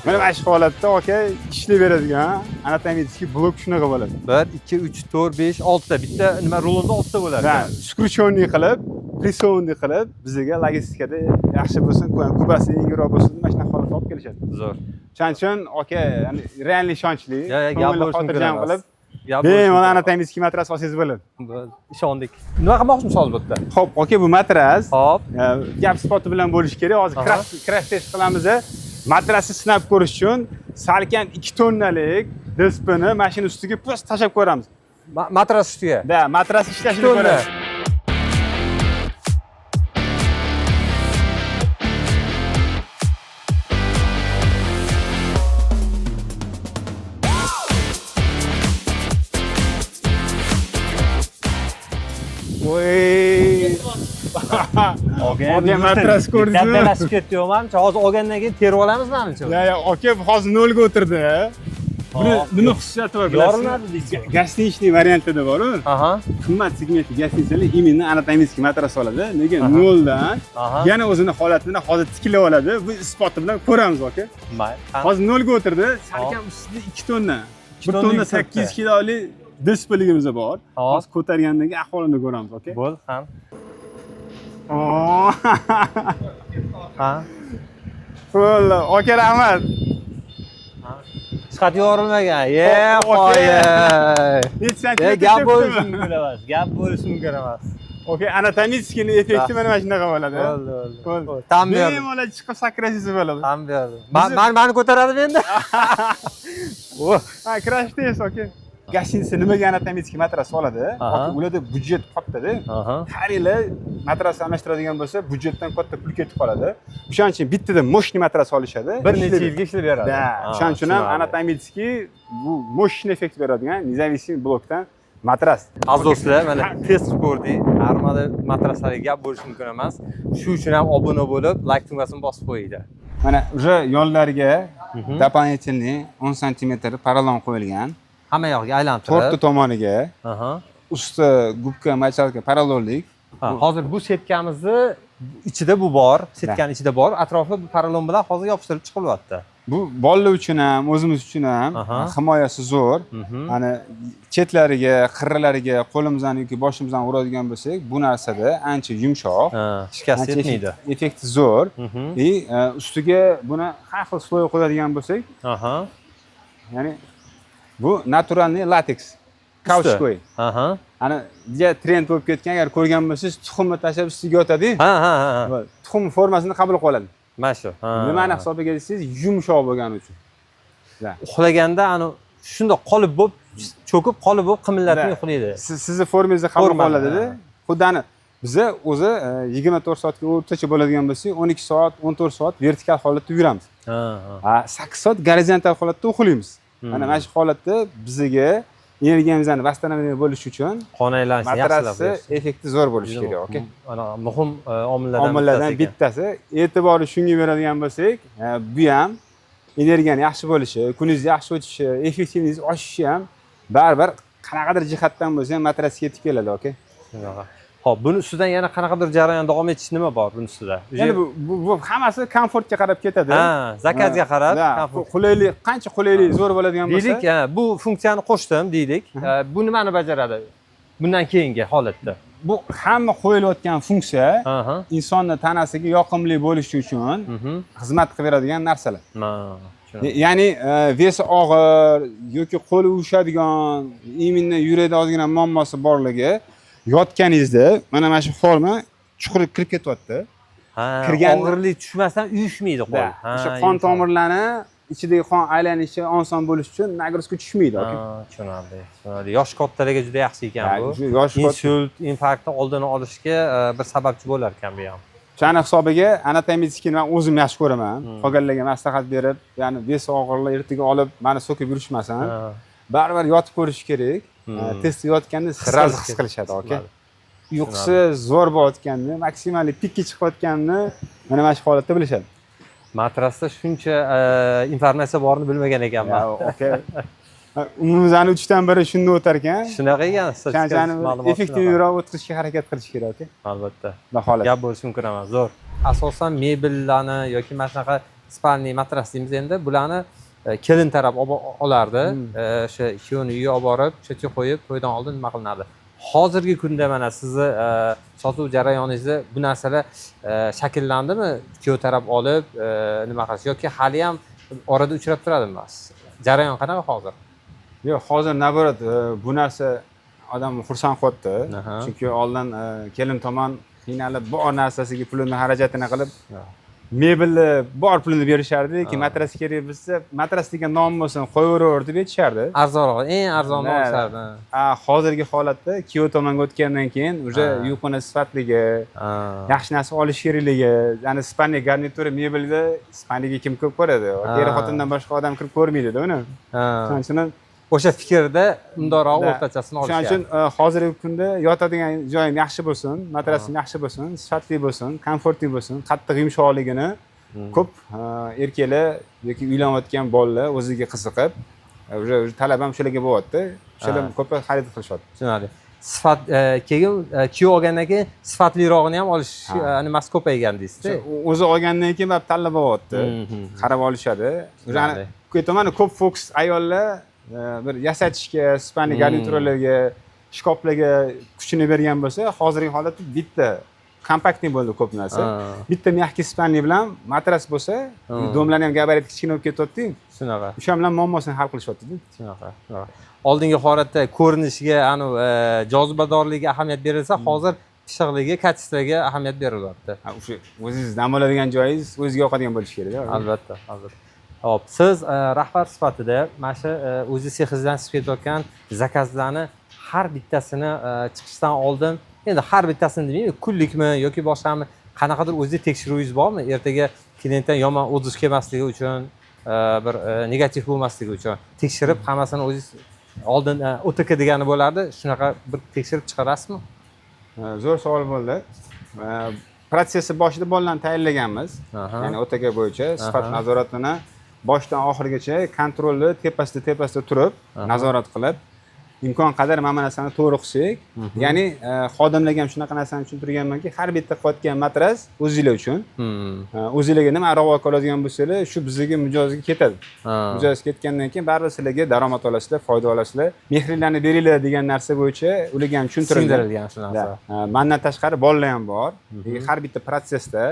Mana shu holatda aka ishlayveradigan beradigan anatomический blok shunaqa bo'ladi. 1 2 3 4 5 6 ta. Bitta nima rulonda 6 ta bo'ladi. Ha, skruchonniy qilib, pressonniy qilib bizga logistikada yaxshi bo'lsin, kubasi yengilroq bo'lsin, mana shunaqa holatga olib kelishadi. Zo'r. Shuning uchun aka, realniy ishonchli, ko'ngilni xotirjam qilib, bemalol anatomический matras olsangiz bo'ladi. Ishondik. Nima qilmoqchimiz hozir bu yerda? Xo'p, aka bu matras. Hop. Gap spoti bilan bo'lish kerak. Hozir crash test qilamiz. Matrasni sinab ko'rish uchun salkam 2 tonnalik dispni mashina ustiga pus tashab ko'ramiz. Matras ustiga? Da, matras ishlashini ko'ramiz. Voy. Aka matras ko'rdingizmi? Kattalasib ketdi-yo'man. Hozir olgandan keyin terib olamiz menimcha. Yo'q, aka hozir 0 ga o'tirdi. Buni nima xususiyati bor bilasizmi? Yoriladi deysiz. Gastinichniy variantida bor-ku. Qimmat segmentli gastinichalik именно anatomический matras oladi. Lekin 0 dan yana o'zini holatini hozir tiklab oladi. Bu isboti bilan ko'ramiz aka. Hozir 0 ga o'tirdi. Salkam ustida 2 tonna. 1 tonna 800 kilolik displigimiz bor. Hozir ko'targandan keyin ahvolini ko'ramiz, aka. Bo'l, ham. Ha. Bo'ldi, aka rahmat. Sihat yorilmagan. Qo'ya. Hech santimetr gap bo'lishi mumkin emas. Gap bo'lishi mumkin emas. Okey, anatomический effekti mana shunaqa bo'ladi. Bo'ldi. Tam berdi. Bemalol chiqib sakrashingiz bo'ladi. Tam berdi. Mani ko'taradimi endi? Ha, crash test, okey. Gastiniца nimaga anatomический matras oladi? Ularda budjet katta-da. Har yili matras almashtiradigan bo'lsa, budjetdan katta pul ketib qoladi. O'shaning uchun bittada moshniy matras olishadi. Bir necha yilga ishlab beradi. Da, o'shaning uchun ham anatomический bu moshniy effekt beradigan независимый blokdan matras. Aziz do'stlar, mana test ko'rdik. Armada matraslarga gap bo'lishi mumkin emas. Shu uchun ham obuna bo'lib, like tugmasini bosib qo'yinglar. Mana уже yonlariga дополнительный 10 sm porolon qo'yilgan. Hamma yog'iga aylantirib, to'rtta tomoniga. Usti gubka machalka parallellik. Hozir bu setkamizni ichida bu bor, setkaning ichida bor. Atrofi bu parallon bilan hozir yopishtirib chiqilyapti. bu bolalar uchun ham, o'zimiz uchun ham himoyasi zo'r. Ana chetlariga, qirralariga qo'limizdan yoki boshimizdan uradigan bo'lsak, bu narsada ancha yumshoq, shikast yetmaydi. Effekti zo'r. Ustiga buni har xil sloy qo'yadigan bo'lsak, ya'ni bu naturalniy lateks. Kauchkoy. Ana juda trend bo'lib ketgan, agar ko'rgan bo'lsangiz, tuxumni tashlab ustiga yotadi. Tuxum formasini qabul qiladi. Mana shu. Nimani hisobiga desangiz, yumshoq bo'lgani uchun. Uxlaganda ana shunday qolib bo'lib, cho'kib qolib bo'lib qimillatmay uxlaydi. Sizni formangizni qabul qiladi-da. Xuddani biza o'zi 24 soatga o'rtacha bo'ladigan bo'lsa, 12 soat, 14 soat vertikal holatda yuramiz. 8 soat gorizontal holatda uxlaymiz. Mana shu holatda bizga energiyamizni vasстановление bo'lish uchun qon aylanishi matrasni effekti zo'r bo'lishi kerak, okey? Ana muhim omillardan bittasi. E'tiborni shunga beradigan bo'lsak, bu ham energiyani yaxshi bo'lishi, kuningiz yaxshi o'tishi, effektivligingiz oshishi ham baribir qanaqadir jihatdan bo'lsa ham matrasga yetib keladi, okey? Xo'p, buni ustidan yana qanaqadir jarayon davom etish nima bor buni ustida? Ya'ni bu hammasi komfortga qarab ketadi. Zakazga qarab, qulaylik, qancha qulaylik zo'r bo'ladigan bo'lsa. Deylik, bu funksiyani qo'shdim, deylik. Bu nimani bajaradi? Bundan keyingi holatda. Bu hamma qo'yilayotgan funksiya insonning tanasiga yoqimli bo'lishi uchun xizmat qilib beradigan narsalar. Ya'ni vesi og'ir yoki qo'li uvushadigan, imminni yurakda ozgina muammosi borligi yotganingizda mana shu forma chuqur kirib ketyapti. Og'irlik tushmasdan uyushmaydi qo'l. O'sha qon tomirlari ichidagi qon aylanishi oson bo'lish uchun nagruzka tushmaydi, okey? Tushunarli. Yosh kattalarga juda yaxshi ekan bu. Insult, infarktni oldini olishga bir sababchi bo'lar ekan bu ham. O'shani hisobiga anatomiyani men o'zim yaxshi ko'raman. Qolganlarga maslahat berib, ya'ni vesi og'irlar ertaga olib, meni so'kib yurishmasin. Baribir yotib ko'rish kerak. Testda yotganda sirraz his qilishadi, okey? Uyqusi zo'r bo'layotganini, maksimal pikka chiqayotganini mana shu holatda bilishadi. Matrasda shuncha informatsiya borni bilmagan ekanman. Okey. Umumimizning 3 dan biri shunda o'tar ekan. Shunaqa ekan, statistik ma'lumot. Effektivroq o'tkazishga harakat qilish kerak, okey? Albatta. Baholat. Gap bo'lishi mumkin emas, zo'r. Asosan mebellarni yoki mana shunaqa spalniy matras deymiz endi, bularni kelin taraf olardi. O'sha ikkovini uyga olib borib, o'sha qo'yib, to'ydan oldin nima qilinadi? Hozirgi kunda mana sizni sotuv jarayoningizda bu narsalar shakllandimi? Ikkov taraf olib, nima qilish yoki hali ham orada uchrab turadimi? Jarayon qanaqa hozir? Yo'q, hozir naborat bu narsa odamni xursand qilyapti. Chunki oldin kelin tomon qiynalib, bor narsasiga pulini, xarajatini qilib mebelni bor pulini berishardi, lekin matras kerak bo'lsa, matras degan nom bo'lsin, qo'yaver deb aytishardi. Arzonroq, eng arzonni olishardi. Hozirgi holatda kuyov tomonga o'tgandan keyin o'sha uyquni sifatligi, yaxshi narsa olish kerakligi, ya'ni spalniy garnitura mebelda spalniyga kim ko'p ko'radi? Er xotindan boshqa odam kirib ko'rmaydi-da uni. Shuning uchun o'sha fikrda undoqroq o'rtachasini olishadi. Shuning uchun hozirgi kunda yotadigan joyim yaxshi bo'lsin, matrasim yaxshi bo'lsin, sifatli bo'lsin, komfortli bo'lsin, qattiq yumshoqligini ko'p erkaklar yoki uylanayotgan bolalar o'ziga qiziqib, o'sha talab ham shularga bo'lyapti. Shular ko'p xarid qilishyapti. Tushunarli. Sifat keyin kuyov olgandan keyin sifatlirog'ini ham olish nimasi ko'paygan deysiz-da. O'zi olgandan keyin baribir tanlab olyapti. Qarab olishadi. O'shani aytaman, ko'p fokus ayollar bir yasatishga, spalniy garnituralarga, shkoflarga kuchini bergan bo'lsa, hozirgi holatda bitta kompaktniy bo'ldi ko'p narsa. Bitta mягкий spalniy bilan matras bo'lsa, domlarni ham gabariti kichkina bo'lib ketyapti. Shunaqa. O'sha bilan muammosini hal qilishyapti-da. Shunaqa. Oldingi holatda ko'rinishiga, jozibadorligiga ahamiyat berilsa, hozir pishiqligiga, kachisiga ahamiyat berilyapti. O'sha o'zingiz dam oladigan joyingiz o'ziga yoqadigan bo'lishi kerak-da. Albatta, albatta. Hop, siz rahbar sifatida mana shu o'zi sexingizdan chiqib ketayotgan zakazlarni har bittasini chiqishdan oldin, endi har bittasini demayman, kunlikmi yoki boshqami, qanaqadir o'zingiz tekshiruvingiz bormi? Ertaga klientdan yomon o'zish kelmasligi uchun, bir negativ bo'lmasligi uchun tekshirib hammasini o'zingiz oldin OTK degani bo'lardi, shunaqa bir tekshirib chiqarasizmi? Zo'r savol bo'ldi. Protsessi boshida bolalarni tayyorlaganmiz. Ya'ni OTK bo'yicha sifat nazoratini boshdan oxirigacha kontrolni tepasida turib, nazorat qilib, imkon qadar mana bu narsani to'g'ri qilsak, ya'ni xodimlarga ham shunaqa narsani tushuntirganmanki, har bitta qilayotgan matras o'zinglar uchun. O'zinglarga nima ravo ko'radigan bo'lsanglar, shu bizga mijozga ketadi. Mijoz ketgandan keyin baribir sizlarga daromad olasizlar, foyda olasizlar. Mehringlarni beringlar degan narsa bo'yicha ularga ham tushuntirilgan shu narsa. Mendan tashqari bolalar ham bor. Har bitta protsessda,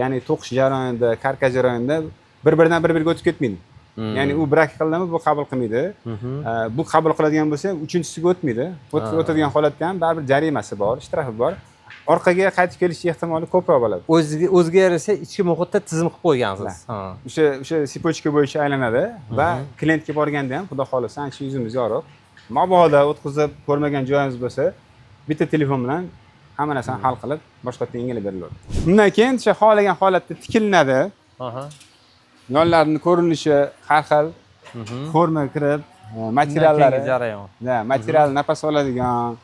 ya'ni to'qish jarayonida, karkas jarayonida bir-biridan bir-biriga o'tib ketmaydi. Ya'ni u brak qildimi, bu qabul qilmaydi. Bu qabul qiladigan bo'lsa, uchinchisiga o'tmaydi. O'tadigan holatda ham baribir jarimasi bor, shtrafi bor. Orqaga qaytib kelish ehtimoli ko'proq bo'ladi. O'ziga yarasha ichki muhitda tizim qilib qo'ygansiz. O'sha sipochka bo'yicha aylanadi va klientga borganda ham xudo xolasa ancha yuzimiz yorug'. Mabodo o'tkazib ko'rmagan joyingiz bo'lsa, bitta telefon bilan hamma narsani hal qilib, boshqa yerga yengilib beriladi. Undan keyin o'sha xohlagan holatda tikilinadi. Yonlarning ko'rinishi har xil, forma kirib, materiallari jarayon. Material nafas oladigan,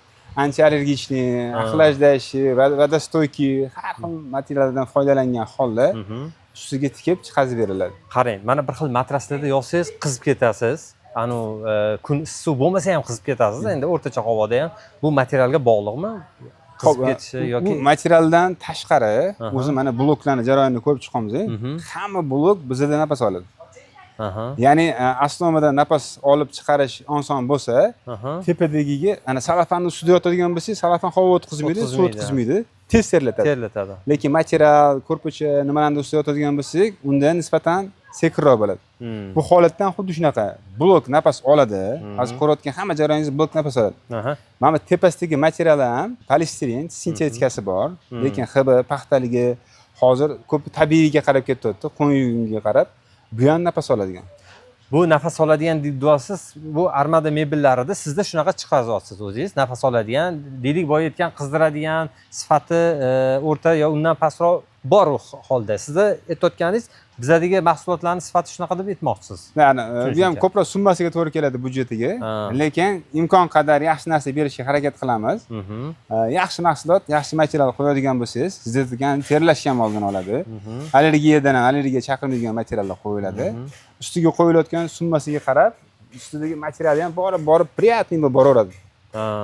anti allergichniy, axlajdashi, vodostoyki, har xil materiallardan foydalangan holda ustiga tikib chiqazib beriladi. Qarang, mana bir xil matraslarda yotsangiz qizib ketasiz. Kun issiq bo'lmasa ham qizib ketasiz. Endi o'rtacha havoda ham bu materialga bog'liqmi? Qizib ketishi yoki bu materialdan tashqari o'zi mana bloklarning jarayonini ko'rib chiqamiz. Hamma blok bizda nafas oladi. Ya'ni asnomada nafas olib chiqarish oson bo'lsa, tepadagiga ana salafanning ustida yotadigan bo'lsa, salafan havo o'tkazmaydi, suv o'tkazmaydi, tez terlatadi. Lekin material, ko'rpacha nimalarning ustida yotadigan bo'lsak, unda nisbatan sekinroq bo'ladi. Bu holatdan xuddi shunaqa. Blok nafas oladi. Hozir ko'rayotgan hamma jarayoningizda blok nafas oladi. Mana tepasidagi material ham polistiren, sintetikasi bor, lekin hibi, paxtaligi hozir ko'p tabiiyga qarab ketyapti, qo'yinga qarab. Bu ham nafas oladigan. Bu nafas oladigan deyapsiz, bu armada mebellarida sizda shunaqa chiqaryapsiz o'zingiz. Nafas oladigan, dedik boya aytgan qizdiradigan sifati o'rta yo undan pastroq bor holda. Sizda aytayotganingiz bizdagi mahsulotlarning sifati shunaqa deb aytmoqchisiz. Ya'ni bu ham ko'proq summasiga to'g'ri keladi budjetiga. Lekin imkon qadar yaxshi narsa berishga harakat qilamiz. Yaxshi mahsulot, yaxshi material qo'yadigan bo'lsangiz, sizga terlash ham oldini oladi. Allergiyadan allergiya chaqirmaydigan materiallar qo'yiladi. Ustiga qo'yilayotgan summasiga qarab, ustidagi material ham borib приятный bo'lib boraveradi.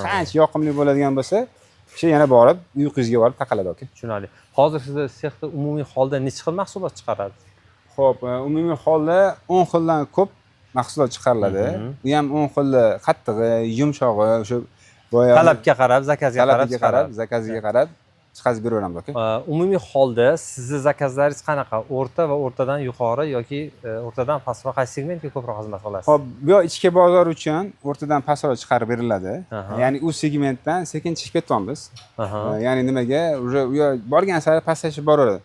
Qancha yoqimli bo'ladigan bo'lsa, o'sha yana borib uyqungizga borib taqaladi, aka. Tushunarli. Hozir sizda sexda umumiy holda necha xil mahsulot chiqaradi? Xo'p, umumiy holda 10 xildan ko'p mahsulot chiqariladi. Bu ham 10 xilli qattig'i, yumshog'i, o'sha boya talabga qarab, zakazga qarab chiqazib beraveramiz, aka. Umumiy holda sizni zakazlaringiz qanaqa? O'rta va o'rtadan yuqori yoki o'rtadan pastroq qaysi segmentga ko'proq xizmat qilasiz? Xo'p, bu ichki bozor uchun o'rtadan pastroq chiqarib beriladi. Ya'ni u segmentdan sekin chiqib ketyapmiz. Ya'ni nimaga? U borgan sari pastlashib boraveradi.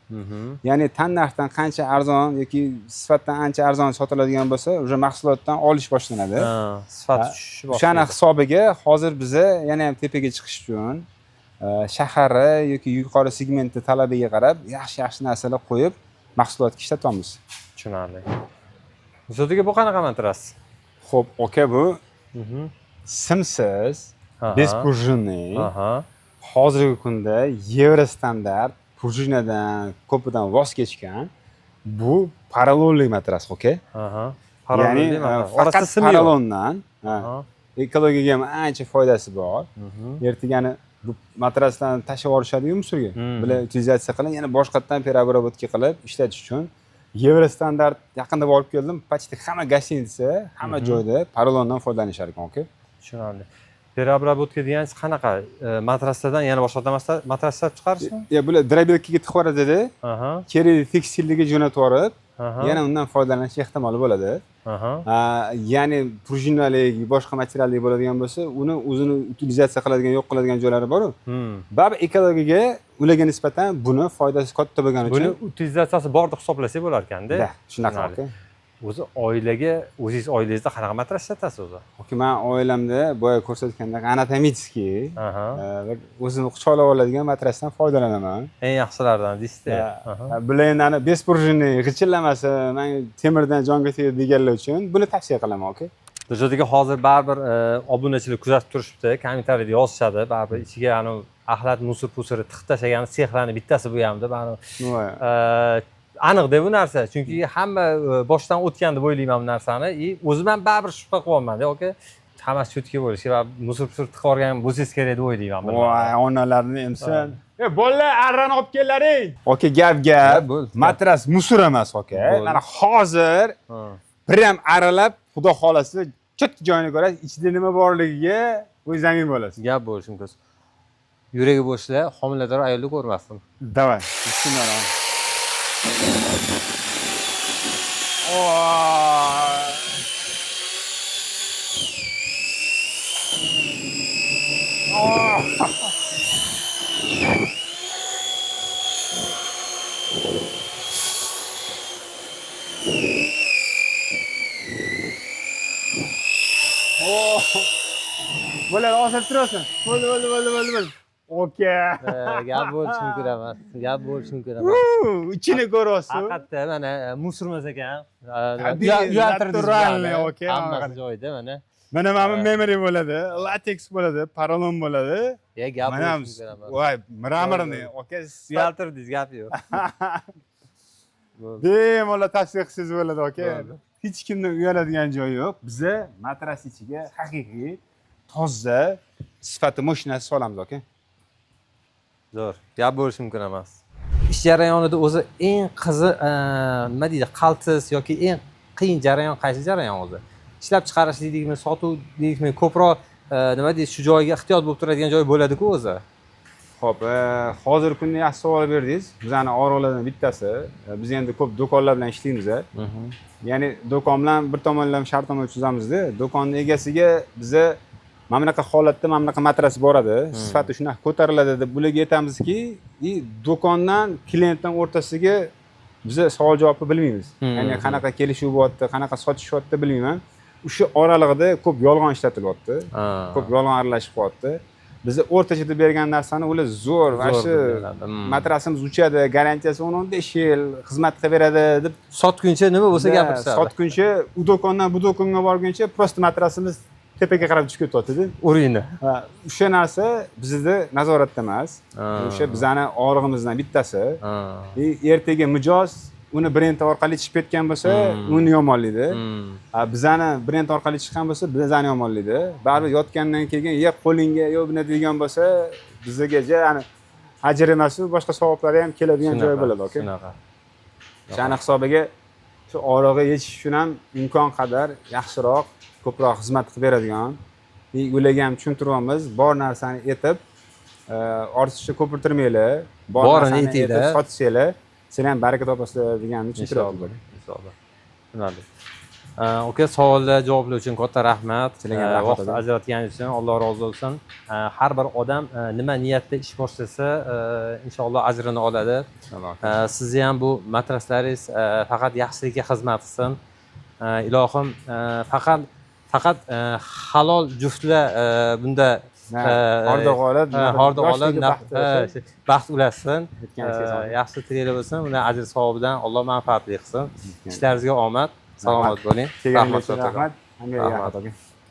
Ya'ni tannarxdan qancha arzon yoki sifatdan ancha arzon sotiladigan bo'lsa, o'sha mahsulotdan olish boshlanadi. Sifat tushishi boshlanadi. O'shani hisobiga hozir biza yana ham tepaga chiqish uchun shahari yoki yuqori segmentni talabiga qarab yaxshi narsalar qo'yib mahsulotga ishlatyapmiz. Tushunarli. O'ziga bu qanaqa matras? Xo'p, aka, bu simsiz, bespurjinniy. Hozirgi kunda Yevrostandart prujinadan ko'pidan voz kechgan bu parallelli matras, aka. Parallelli matras. Faqat paralleldan ekologiyaga ham ancha foydasi bor. Ertigani bu matrasdan tashlab yuborishadi-yu musorga. Bular utilizatsiya qilib, yana boshqatdan переработка qilib ishlatish uchun Yevrostandart yaqinda borib keldim. Почти hamma gostinitsa, hamma joyda paralleldan foydalanishar ekan, aka. Tushunarli. Переработка deganingiz qanaqa? Matraslardan yana boshqa matraslar chiqarishmi? Bular drabelkaga tiqib yuboradi-da. Kerakli tekstillarga jo'natib yuborib, yana undan foydalanish ehtimoli bo'ladi. Ya'ni prujinalik, boshqa materiallik bo'ladigan bo'lsa, uni o'zini utilizatsiya qiladigan, yo'q qiladigan joylari bor-ku. Baribir ekologiyaga ularga nisbatan buni foydasi katta bo'lgani uchun buni utilizatsiyasi bor deb hisoblasak bo'lar ekanda. Shunaqa aka. O'zi oilaga, o'zingiz oilangizda qanaqa matras ishlatasiz o'zi? Men oilamda boya ko'rsatgandek anatomический, o'zini quchoqlab oladigan matrasdan foydalanaman. Eng yaxshilaridan deysiz-da. Bular endi bespurjinniy, g'ijillamasi, men temirdan jonga tegadi deganlar uchun buni tavsiya qilaman, aka. O'ziga hozir baribir obunachilar kuzatib turishibdi, kommentariyada yozishadi, baribir ichiga axlat musor-pusori tiqib tashlagan sexlarning bittasi bu ham deb aniq-da bu narsa. Chunki hamma boshdan o'tgan deb o'ylayman bu narsani. O'zim ham baribir shubha qilyapman-da, aka. hammasi cho'tka bo'lishi va musor tiqib yuborgan bo'lsangiz kerak deb o'ylayman. Voy, onalarni emsin. Bolalar, arrani olib kellaring. Oka, gap. Matras musor emas, oka. Mana hozir biram aralab, xudo xolasa, cho'tka joyini ko'rasiz, ichida nima borligiga o'zingiz bo'lasiz. Gap bo'lishi mumkin. Yuragi bo'shlar, homilador ayolni ko'rmasdim. Давай. Bismillah. Bo'ladi, osib turasın. Bo'ldi. Oka. Gap bo'lishi mumkin emas. Gap bo'lishi mumkin emas. Ichini ko'ryapsiz. Haqiqatda mana musurmas ekan. Naturalniy, oka. Hammasi joyida mana. Mana memory bo'ladi, latex bo'ladi, porolon bo'ladi. Gap bo'lishi mumkin emas. Voy, mramorniy, oka. Uyaltirdingiz, gap yo'q. Bemalol tavsiya qilsangiz bo'ladi, oka. Hech kimdan uyaladigan joyi yo'q. Biza matras ichiga haqiqiy, toza, sifati mashinasi solamiz, oka. Zo'r. Gap bo'lishi mumkin emas. Ish jarayonida o'zi eng nima deydi, qaltis yoki eng qiyin jarayon qaysi jarayon o'zi? Ishlab chiqarish deydikmi, sotuv deydikmi, ko'proq nima deydi, shu joyga ehtiyot bo'lib turadigan joy bo'ladi-ku o'zi. Xo'p, hozirgi kunda yaxshi savol berdingiz. Bizning orollardan bittasi, biz endi ko'p do'konlar bilan ishlaymiz. Ya'ni do'kon bilan bir tomonlama shartnoma tuzamizda, do'konning egasiga biza mana bunaqa holatda mana bunaqa matras boradi, sifati shunaqa ko'tariladi deb ularga aytamizki, do'kondan klientdan o'rtasiga biz savol javobni bilmaymiz. Ya'ni qanaqa kelishuv bo'lyapti, qanaqa sotishyapti bilmayman. O'sha oralig'ida ko'p yolg'on ishlatilyapti. Ko'p yolg'on aralashib qo'yapti. Biz o'rtacha deb bergan narsani ular zo'r va shu matrasimiz uchadi, garantiyasi 10-15 yil xizmat qilib beradi deb sotguncha nima bo'lsa gapirishadi. Sotguncha u do'kondan bu do'konga borguncha prosta matrasimiz tepaga qarab tushib ketyapti-da. Uringni. O'sha narsa bizda nazoratda emas. O'sha bizning og'rig'imizdan bittasi. Ertaga mijoz uni brend orqali chiqib ketgan bo'lsa, uni yomonlaydi. Bizani brend orqali chiqqan bo'lsa, bizani yomonlaydi. Baribir yotgandan keyin qo'lingga yo buni degan bo'lsa, bizga ya'ni ajr emas, boshqa savoblari ham keladigan joy bo'ladi, aka. Shunaqa. O'shani hisobiga shu og'rig'i yechish uchun ham imkon qadar yaxshiroq, ko'proq xizmat qilib beradigan, ularga ham tushuntiryapmiz, bor narsani aytib, ortiqcha ko'pirtirmanglar, bor narsani aytib sotsanglar, sizlar ham baraka topasizlar deganni tushuntiraman. Inshaalloh. Tushunarli. Oka, savollar, javoblar uchun katta rahmat. Vaqt ajratganingiz uchun Alloh rozi bo'lsin. Har bir odam nima niyatda ish boshlasa, inshaalloh ajrini oladi. Sizni ham bu matraslaringiz faqat yaxshilikka xizmat qilsin. Ilohim faqat halol juftlar bunda hordiq olib, baxt ulashsin. Yaxshi tilaklar bo'lsin. Uni ajr savobidan Alloh manfaatli qilsin. Ishlaringizga omad. Salomat bo'ling. Rahmat. Hammaga rahmat.